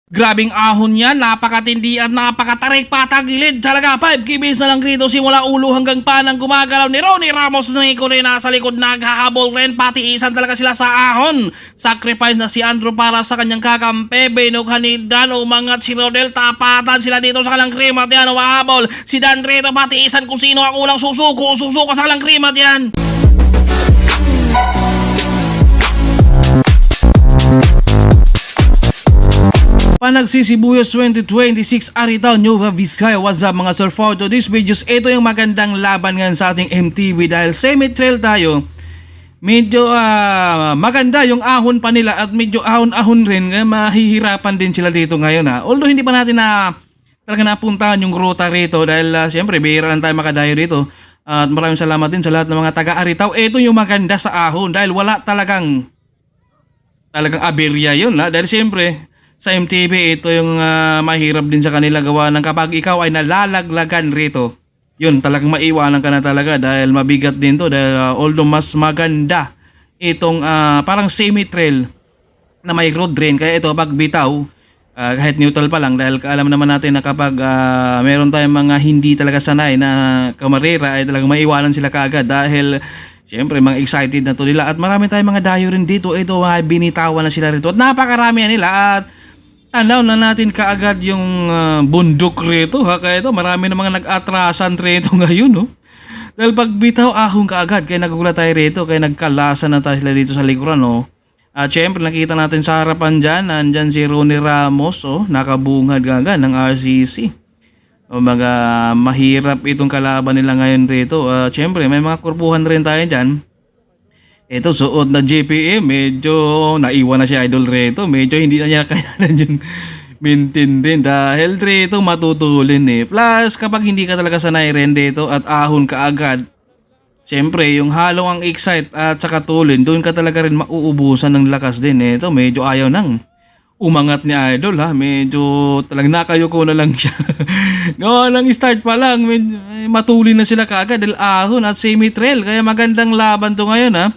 Grabing ahon yan, napakatindi at napakatarik patagilid. Talaga 5 kbs na lang rito simula ulo hanggang panang gumagalaw ni Ronnie Ramos na rin nasa likod naghahabol rin, pati isan talaga sila sa ahon. Sacrifice na si Andrew para sa kanyang kakampi, binughan ni Dan, umangat si Rodel, tapatan sila dito sa kalang cream at yan, umahabol si Dan rito, pati isan kung sino ang unang susuko sa kalang cream at yan. Panagsisibuyas 2026 Aritaw, Nueva Vizcaya. What's up mga sir? For today's videos, ito yung magandang laban ngayon sa ating MTV dahil semi-trail tayo. Medyo maganda yung ahon pa nila at medyo ahon-ahon rin. Mahihirapan din sila dito ngayon ha. Although hindi pa natin talaga napuntahan yung ruta rito dahil siyempre bihira lang tayo makadayo dito. At maraming salamat din sa lahat ng mga taga-Aritaw. Ito yung maganda sa ahon dahil wala talagang aberya yun ha. Dahil siyempre sa MTV, ito yung mahirap din sa kanila gawa ng kapag ikaw ay nalalaglagan rito. Yun, talagang maiwanan ka na talaga dahil mabigat din to. Dahil although mas maganda itong parang semi-trail na may road drain. Kaya ito pag bitaw, kahit neutral pa lang dahil alam naman natin na kapag meron tayong mga hindi talaga sanay na kamarera ay talagang maiwanan sila kaagad dahil siyempre mga excited na to nila at marami tayong mga dayo rin dito. Ito binitawan na sila rito at napakarami nila at tanaw na natin kaagad yung bundok rito ha. Kaya ito marami na mga nag-atrasan rito ngayon no. Dahil pag bitaw ahong kaagad kaya nagugulat tayo rito kaya nagkalasan na tayo sila dito sa likuran no. At syempre nakita natin sa harapan dyan, nandyan si Ronnie Ramos nakabungad gaga ng RCC. O mga mahirap itong kalaban nila ngayon rito. Syempre may mga kurpuhan rin tayo dyan. Ito suot na JPM, medyo naiwan na si Idol rito. Medyo hindi na niya kayanan yung maintain din dahil rito matutulin Plus kapag hindi ka talaga sanay rin dito at ahon ka agad, siyempre yung halong ang excite at saka tulin, doon ka talaga rin mauubusan ng lakas din. Ito medyo ayaw nang umangat ni Idol ha. Medyo talagang nakayuko na lang siya. Gawa ng start pa lang, medyo, matulin na sila kaagad dahil ahon at semi-trail. Kaya magandang laban to ngayon ha.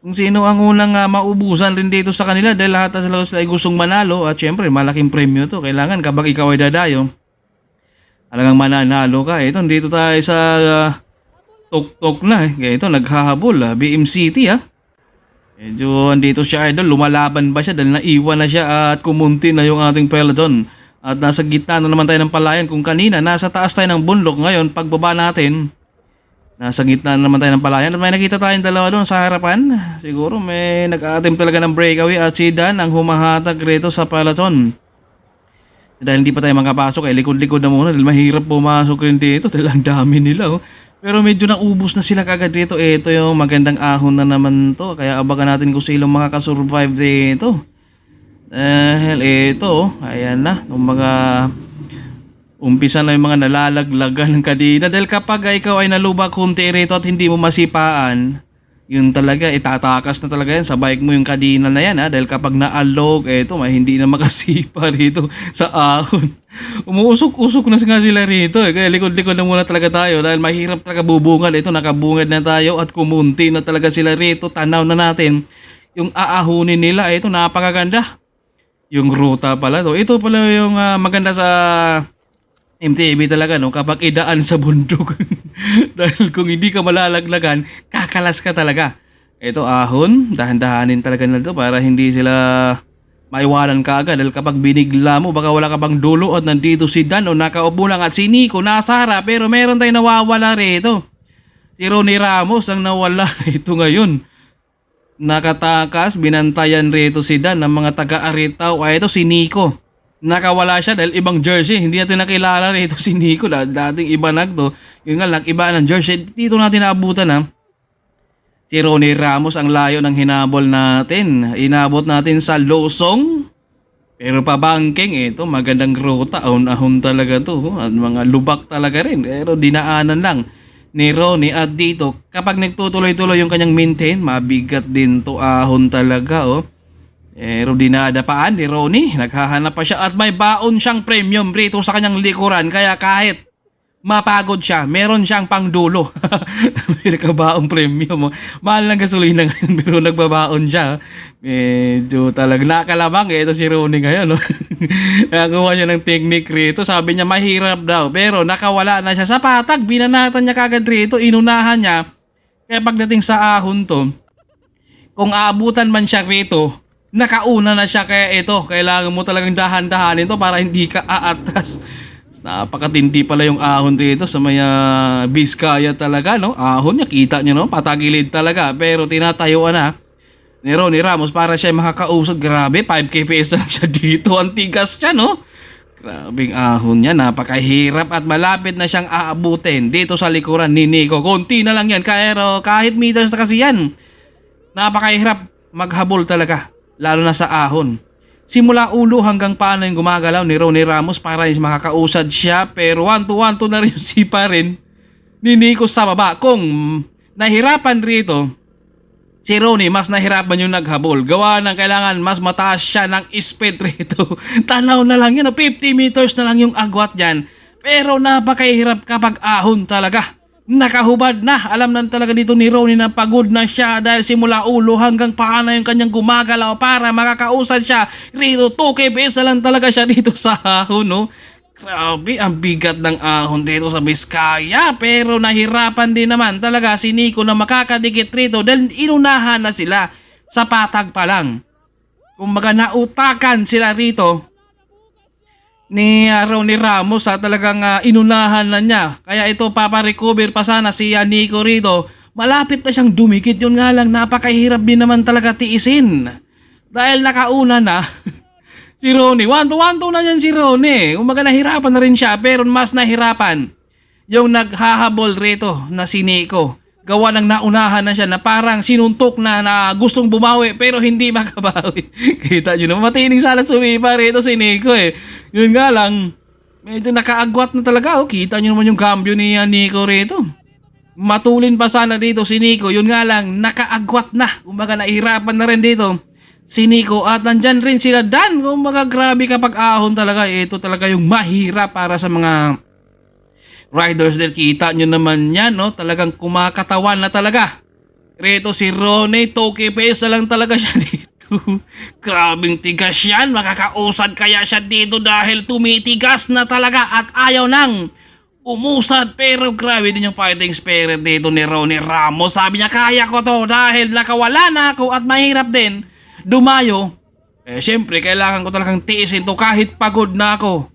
Kung sino ang unang maubusan rin dito sa kanila dahil lahat na sila ay gustong manalo at syempre malaking premyo to. Kailangan kapag ikaw ay dadayo, talagang mananalo ka. Ito, dito tayo sa tok-tok na Kaya ito, naghahabol BM City ha. Medyo andito siya Idol, lumalaban ba siya dahil naiwan na siya at kumunti na yung ating peloton. At nasa gitna na naman tayo ng palayan. Kung kanina, nasa taas tayo ng bundok, ngayon pagbaba natin, nasa gitna na naman tayo ng palayan. At may nakita tayong dalawa doon sa harapan. Siguro may nag-attempt talaga ng breakaway at si Dan ang humahatag rito sa peloton. Dahil hindi pa tayo makapasok, likod-likod na muna dahil mahirap pumasok rin dito dahil ang dami nila Pero medyo naubos na sila kagad dito. Ito yung magandang ahon na naman to. Kaya abagan natin kung sino makakasurvive dito. Dahil ito, ayan na. Yung mga umpisa na yung mga nalalaglagan ng kadina. Dahil kapag ikaw ay nalubak kunti rito at hindi mo masipaan, yun talaga, itatakas na talaga yan sa bike mo yung kadina na yan ha. Dahil kapag naalog, ito, hindi na makasipa rito sa ahon. Umuusok-usok na nga sila rito Kaya likod-likod na muna talaga tayo dahil mahirap talaga bubungad. Ito, nakabungad na tayo at kumunti na talaga sila rito. Tanaw na natin yung aahunin nila. Ito, napakaganda. Yung ruta pala to. Ito pala yung maganda sa MTV talaga kapag idaan sa bundok. Dahil kung hindi ka malalaglagan, kakalas ka talaga. Ito ahon, dahan-dahanin talaga nila to para hindi sila maiwanan ka agad. Dahil kapag binigla mo, baka wala ka bang dulo at nandito si Dan nakaupo lang at si Nico nasa harap. Pero meron tayong nawawala rito. Si Ronnie Ramos ang nawala ito ngayon. Nakatakas, binantayan rito si Dan ng mga taga-Aritaw. Ito si Nico. Nakawala siya dahil ibang jersey. Hindi natin nakilala rito si Nico. Dating iba to. Yun nga lang, iba ng jersey. Dito natin naabutan si Ronnie Ramos ang layo ng hinabol natin. Inabot natin sa Losong. Pero pabangking ito. Magandang ruta. Ahon talaga to. At mga lubak talaga rin. Pero dinaanan lang ni Ronnie. At dito, kapag nagtutuloy-tuloy yung kanyang maintain, mabigat din to. Ahon talaga Pero dinadapaan ni Ronnie, naghahanap pa siya at may baon siyang premium rito sa kanyang likuran. Kaya kahit mapagod siya, meron siyang pangdulo. May nakabaong premium. Oh. Mahal ng gasolina ngayon pero nagbabaon siya. Medyo talagang nakalabang ito si Ronnie ngayon. No? Nakakuha niya ng technique rito. Sabi niya mahirap daw pero nakawala na siya sa patag. Binanatan niya kagad rito. Inunahan niya. Kaya pagdating sa ahon to, kung aabutan man siya rito, nakauna na siya. Kaya ito, kailangan mo talagang dahan-dahanin to para hindi ka aatras. Napakatindi pala yung ahon dito sa may Vizcaya talaga, no? Ahon niya, kita niyo, no? Patagilid talaga. Pero tinatayuan na ni Ronnie Ramos para siya makakausad. Grabe, 5 kps lang siya dito. Ang tigas siya, no? Grabing ahon niya. Napakahirap at malapit na siyang aabutin dito sa likuran ni Nico. Konti na lang yan. Kahit meters na kasi yan. Napakahirap maghabol talaga. Lalo na sa ahon. Simula ulo hanggang paano yung gumagalaw ni Ronnie Ramos para makakausad siya. Pero 1-2 na rin yung sipa rin ni Nico sa baba. Kung nahirapan rito, si Ronnie mas nahirapan yung naghabol. Gawa ng kailangan mas mataas siya ng speed rito. Tanaw na lang yan. 50 meters na lang yung agwat dyan. Pero napakahirap kapag ahon talaga. Nakahubad na. Alam na talaga dito ni Ronnie na pagod na siya dahil simula ulo hanggang paano yung kanyang gumagalaw para makakausad siya. Rito 2 kps lang talaga siya dito sa ahon, no? Grabe, ang bigat ng ahon dito sa Vizcaya. Pero nahirapan din naman talaga si Nico na makakadikit rito dahil inunahan na sila sa patag pa lang. Kumbaga nautakan sila rito ni Ronnie Ramos talagang inunahan na niya. Kaya ito paparecover pa sana si Nico rito. Malapit na siyang dumikit. Yun nga lang napakahirap din naman talaga tiisin. Dahil nakauna na si Ronnie. 1-2 na yan si Ronnie. Umaga nahirapan na rin siya pero mas nahirapan yung naghahabol rito na si Nico. Gawa ng naunahan na siya na parang sinuntok na gustong bumawi pero hindi makabawi. Kita nyo naman, matining sana sumipa rito si Nico eh. Yun nga lang, medyo nakaagwat na talaga. Oh. Kita nyo naman yung cambio ni Nico rito. Matulin pa sana dito si Nico. Yun nga lang, nakaagwat na. Kumbaga nahihirapan na rin dito si Nico. At nandyan rin sila Dan. Kumbaga grabe kapag ahon talaga. Ito talaga yung mahirap para sa mga riders there. Kita nyo naman yan, no? Talagang kumakatawan na talaga. Rito si Ronnie, 2 kps na lang talaga siya dito. Grabing tigas yan. Makakausad kaya siya dito dahil tumitigas na talaga at ayaw nang umusad. Pero grabe din yung fighting spirit dito ni Ronnie Ramos. Sabi niya, kaya ko to dahil nakawala na ako at mahirap din dumayo. Syempre, kailangan ko talagang tiisin to kahit pagod na ako.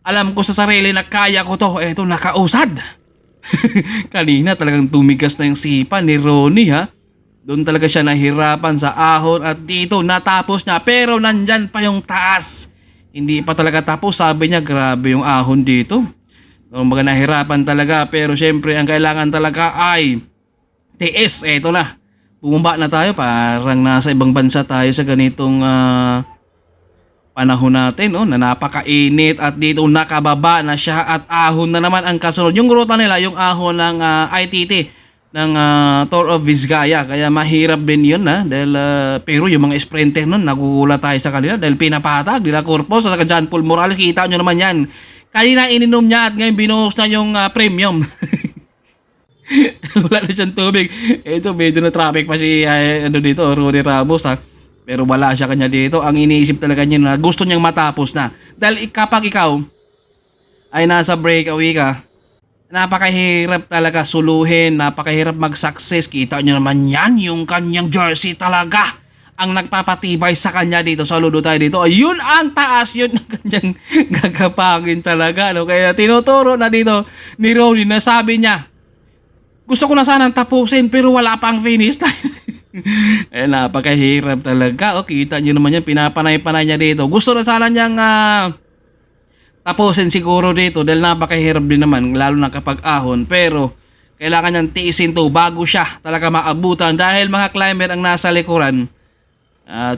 Alam ko sa sarili na kaya ko to. Eto, nakausad. Kanina talagang tumigas na yung sipa ni Ronnie, ha. Doon talaga siya nahirapan sa ahon at dito natapos niya. Pero nandyan pa yung taas. Hindi pa talaga tapos. Sabi niya, grabe yung ahon dito. Mga nahirapan talaga. Pero syempre, ang kailangan talaga ay tiis. Eto na. Bumaba na tayo. Parang nasa ibang bansa tayo sa ganitong panahon natin, na napakainit at dito nakababa na siya at ahon na naman ang kasunod. Yung ruta nila, yung ahon ng ITT ng Tour of Vizcaya. Kaya mahirap din yun, dahil pero yung mga sprinter nun, nagugulat tayo sa kanila dahil pinapatag nila Corpus at John Paul Morales. Kita nyo naman yan. Kanina ininom niya at ngayon binuhos na yung premium. Wala na siyang tubig. Ito, medyo na traffic pa si dito, Ronnie Ramos, pero wala siya kanya dito. Ang iniisip talaga niya na gusto niyang matapos na. Dahil kapag ikaw ay nasa breakaway ka, napakahirap talaga suluhin, napakahirap mag-success. Kita niyo naman yan, yung kanyang jersey talaga ang nagpapatibay sa kanya dito. Saludo tayo dito. Ayun ang taas, yun ang kanyang gagapangin talaga. No? Kaya tinuturo na dito ni Ronnie na sabi niya, gusto ko na sanang tapusin pero wala pang finish time. Napakahirap talaga. Kita nyo naman yan, pinapanay-panay niya dito. Gusto na sana niyang tapusin siguro dito dahil napakahirap din naman, lalo na kapag ahon. Pero kailangan niyang tiisin to bago siya talaga maabutan dahil mga climber ang nasa likuran.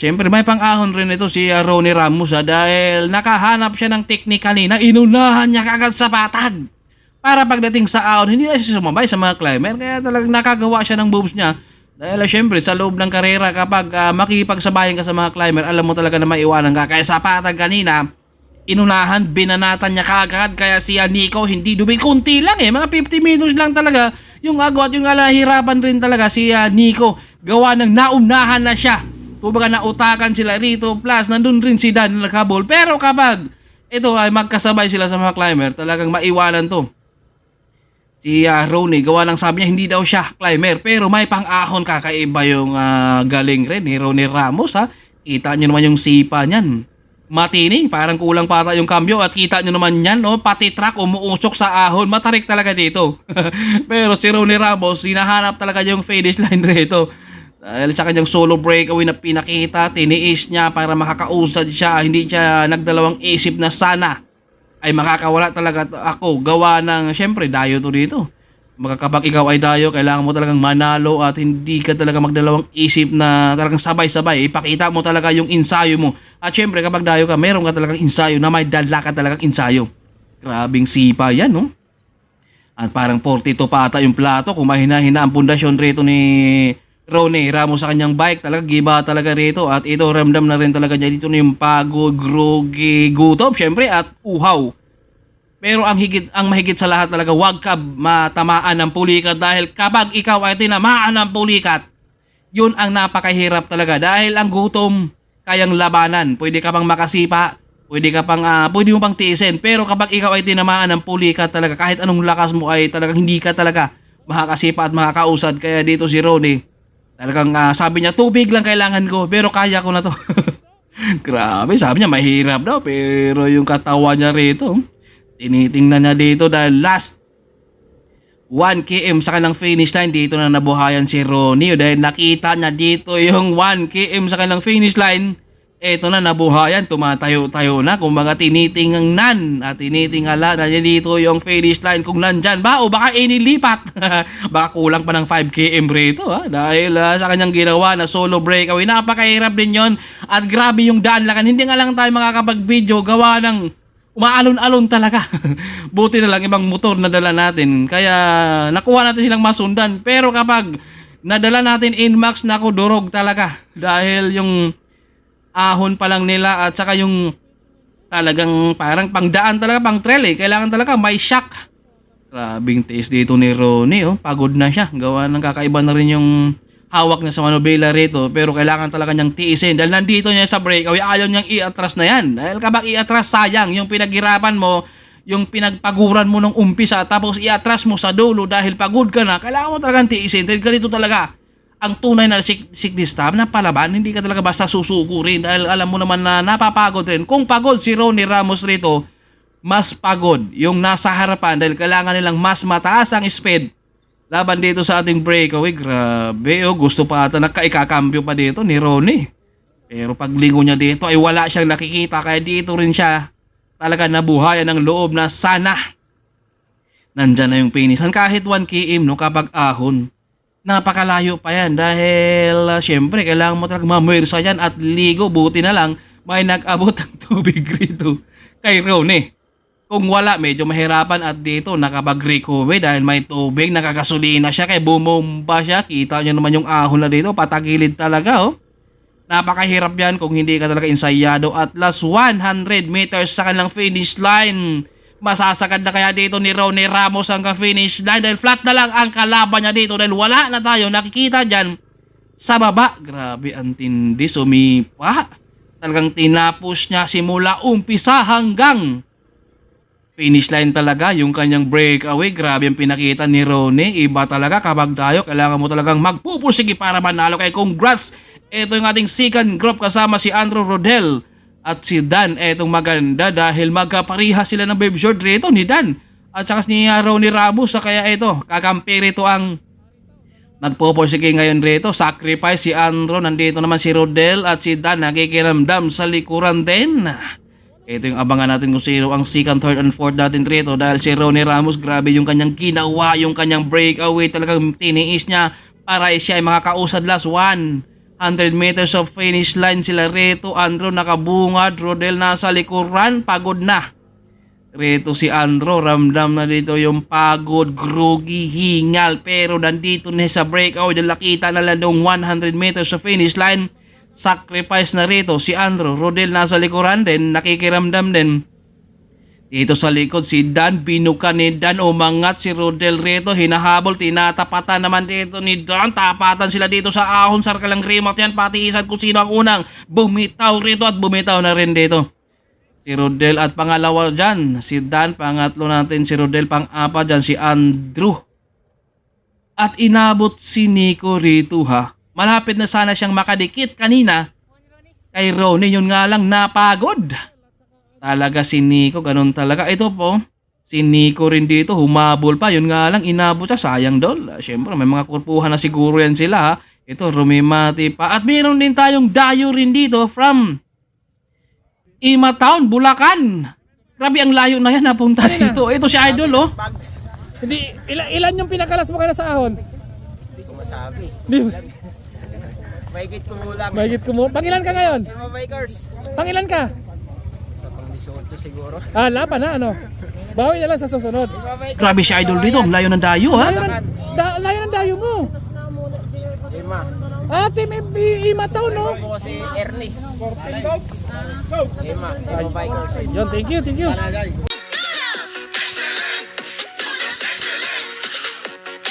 Siyempre may pang-ahon rin ito si Ronnie Ramos dahil nakahanap siya ng technique kanina. Inunahan niya kagad sa patag para pagdating sa ahon hindi na siya sumabay sa mga climber. Kaya talagang nakagawa siya ng moves niya. Dahil syempre sa loob ng karera kapag makikipagsabayan ka sa mga climber, alam mo talaga na maiwanan ka. Kaya sa patag kanina, inunahan, binanatan niya kaagad, kaya si Nico hindi kunti lang mga 50 meters lang talaga yung agwat, yung nahihirapan rin talaga si Nico, gawa ng naunahan na siya. Kumbaga nautakan sila rito, plus nandun rin si Dan na naghabol. Pero kapag ito ay magkasabay sila sa mga climber, talagang maiwanan to. Si Ronnie, gawa ng sabi niya hindi daw siya climber, pero may pang-ahon, kakaiba yung galing rin ni Ronnie Ramos Kita niyo naman yung sipa niyan. Matining, parang kulang para yung cambio, at kita niyo naman yan, pati truck umuusok sa ahon, matarik talaga dito. Pero si Ronnie Ramos, hinahanap talaga yung finish line rito. Dahil sa kanyang solo breakaway na pinakita, tiniis niya para makakausad siya, hindi siya nagdalawang isip na sana ay makakawala talaga ako, gawa ng syempre dayo to dito. Kapag ikaw ay dayo, kailangan mo talagang manalo at hindi ka talaga magdalawang isip na talagang sabay-sabay. Ipakita mo talaga yung ensayo mo. At syempre kapag dayo ka, meron ka talagang ensayo na may dala ka talagang ensayo. Grabing sipa yan, no? At parang 42 pa ata yung plato. Kung mahina-hina ang pundasyon rito ni Ronnie Ramos sa kanyang bike, talaga giba talaga rito. At ito, ramdam na rin talaga niya dito na yung pagod, groggy, gutom, syempre, at uhaw. Pero ang mahigit sa lahat talaga, huwag ka matamaan ng pulikat, dahil kapag ikaw ay tinamaan ng pulikat, yun ang napakahirap talaga. Dahil ang gutom, kayang labanan. Pwede ka pang makasipa, pwede mo pang tiisin. Pero kapag ikaw ay tinamaan ng pulikat talaga, kahit anong lakas mo ay talagang hindi ka talaga makakasipa at makakausad. Kaya dito si Ronnie, talagang sabi niya, tubig lang kailangan ko, pero kaya ko na to. Grabe, sabi niya mahirap daw, pero yung katawan niya rito, tinitingnan niya dito dahil last 1 km sa kanilang finish line, dito na nabuhayan si Ronnie. Dahil nakita niya dito yung 1 km sa kanilang finish line, eto na nabuhayan, tumatayo-tayo na. Kumbaga tinitingnan at tinitingala na niya dito yung finish line kung nandyan ba o baka inilipat. Baka kulang pa ng 5 km rito dahil sa kanyang ginawa na solo breakaway. Napakahirap din yon at grabe yung daan lang. Hindi nga lang tayo makakapag-video gawa ng umaalon-alon talaga. Buti na lang ibang motor na dala natin, kaya nakuha natin silang masundan. Pero kapag nadala natin Inmax, naku, durog talaga. Dahil yung ahon pa lang nila at saka yung talagang parang pangdaan talaga, pang trail kailangan talaga may shock. Grabing tiis dito ni Ronnie, pagod na siya. Gawa ng kakaiba na rin yung hawak niya sa manubela rito, pero kailangan talaga niyang tiisin dahil nandito niya sa breakaway. Ayaw niyang i-atras na yan, dahil kapag i-atras, sayang yung pinaghirapan mo, yung pinagpaguran mo nung umpisa, tapos i-atras mo sa dulo dahil pagod ka na. Kailangan mo talagang tiisin dahil ganito talaga ang tunay na siklista na palaban. Hindi ka talaga basta susukurin dahil alam mo naman na napapagod rin. Kung pagod si Ronnie Ramos rito, mas pagod yung nasa harapan dahil kailangan nilang mas mataas ang speed laban dito sa ating breakaway. Grabe, gusto pa ata nagkaikakambyo pa dito ni Ronnie. Pero paglingo niya dito ay wala siyang nakikita, kaya dito rin siya talaga nabuhayan ng loob na sana nandyan na yung finisan. Kahit 1 km kapag ahon, napakalayo pa yan dahil syempre kailangan mo talagang mamuwersa yan at ligo. Buti na lang may nag-abot ng tubig rito kay Ronnie. Kung wala, medyo mahirapan, at dito nakapag-recover dahil may tubig, nakakasulina siya, kaya bumomba siya. Kita nyo naman yung ahon na dito, patagilid talaga Napakahirap yan kung hindi ka talaga ensayado. At last 100 meters sa kanilang finish line, masasagad na kaya dito ni Ronnie Ramos hanggang finish line dahil flat na lang ang kalaban niya dito dahil wala na tayo nakikita dyan sa baba. Grabe, ang tindi, sumipa. Talagang tinapos niya simula umpisa hanggang finish line talaga yung kanyang breakaway. Grabe ang pinakita ni Ronnie. Iba talaga kapag tayo, kailangan mo talagang magpupursige para manalo. Kaya congrats. Ito yung ating second group kasama si Andrew Rodel at si Dan. Etong maganda dahil magkapariha sila ng babe short rito ni Dan at saka ni Ronnie Ramos. Kaya ito, kakampi rito ang magpupursige ngayon rito. Sacrifice si Andrew. Nandito naman si Rodel at si Dan nakikiramdam sa likuran din. Ito yung abangan natin kung sino ang second, third, and fourth natin rito dahil si Ronnie Ramos, grabe yung kanyang ginawa, yung kanyang breakaway, talagang tiniis niya para siya ay makakausad last 100 meters of finish line sila rito. Andrew nakabungad, Rodel nasa likuran, pagod na. Rito si Andrew, ramdam na dito yung pagod, groggy, hingal, pero nandito na sa breakaway dahil nakita na lang yung 100 meters of finish line. Sacrifice na rito si Andrew. Rodel nasa likuran din, nakikiramdam din. Dito sa likod si Dan, binuka ni Dan, umangat si Rodel rito, hinahabol, tinatapatan naman dito ni Dan, tapatan sila dito sa ahon, sarkalang remote yan, patiisan kung sino ang unang bumitaw rito at bumitaw na rin dito. Si Rodel at pangalawa dyan, si Dan, pangatlo natin si Rodel, pang-apat dyan si Andrew. At inabot si Nico rito ha. Malapit na sana siyang makadikit kanina kay Ronnie, yun nga lang napagod. Talaga si Nico, ganun talaga. Ito po, si Nico rin dito, humabol pa. Yun nga lang, inabot siya. Sayang dol. Siyempre, may mga kurpuhan na siguro yan sila. Ha? Ito, rumimati pa. At mayroon din tayong dayo rin dito from Imatown, Bulacan. Grabe, ang layo na yan napunta dito. Ito si Idol, oh. Hindi, ilan yung pinakalas mo kaya sa ahon? Hindi ko masabi. Hindi mo. Mahigit ko mo lang. Mahigit ko mo. Pangilan ka ngayon? Mga bikers. Pangilan ka? Sa pang-18 siguro. Ah, laban na ano? Bawi na lang sa susunod. Mga bikers. Grabe si Idol dito. Ang layo ng dayo, ha. Layo ng dayo mo. Lima. Ah, team Imatown, no? Ako si Ernie. Lima. Mga bikers. Yun, thank you, thank you.